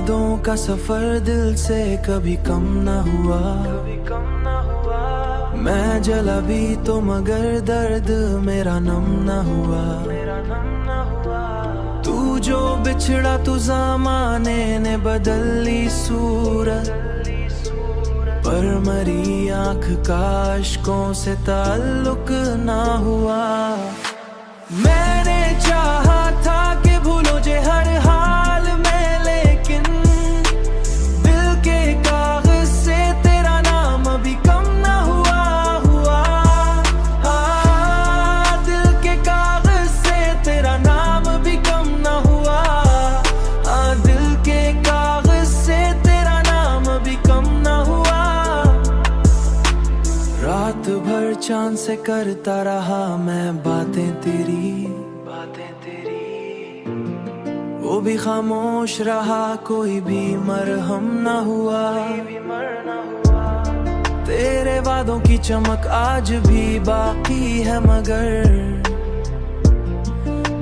यादों का सफर दिल से कभी कम न हुआ। मैं जला भी तो मगर दर्द मेरा नम न हुआ। तू जो बिछड़ा तू ज़माने ने बदल ली सूरत, पर मरी आँख का अश्कों से ताल्लुक ना हुआ। मैंने चाहा था कि भूलो जे हर हाल में, लेकिन दिल के कागज से तेरा नाम अभी कम ना हुआ। दिल के कागज से तेरा नाम भी कम ना हुआ। दिल के कागज से तेरा नाम भी कम ना हुआ। रात भर चांद से करता रहा मैं बातें तेरी, वो भी खामोश रहा, कोई भी मरहम ना हुआ। तेरे वादों की चमक आज भी बाकी है, मगर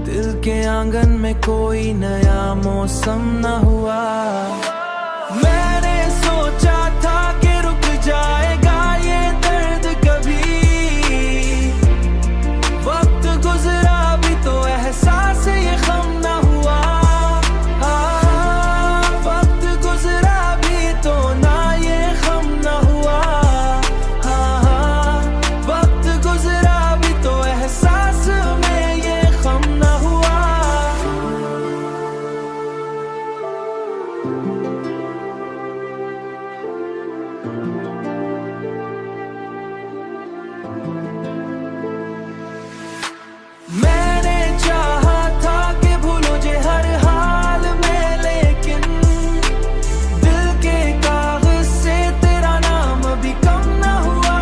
दिल के आंगन में कोई नया मौसम ना हुआ। मैंने सोचा था कि रुक जाएगा ये दर्द कभी, वक्त गुजरा भी तो एहसास ये गम ना हुआ। वक्त गुजरा भी तो ना ये गम ना हुआ। वक्त गुजरा भी तो एहसास में ये गम ना हुआ। मैंने चाहा था कि भूलो जे हर हाल में, लेकिन दिल के कागज से तेरा नाम भी कम ना हुआ।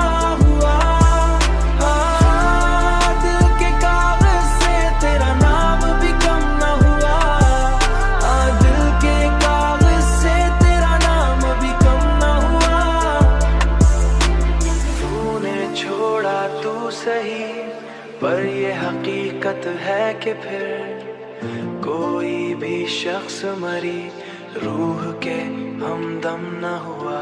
दिल के कागज से तेरा नाम भी कम ना हुआ। दिल के कागज से तेरा नाम भी कम ना हुआ। तूने छोड़ा तू सही, पर ये हकीकत है कि फिर कोई भी शख्स मरी रूह के हमदम न हुआ।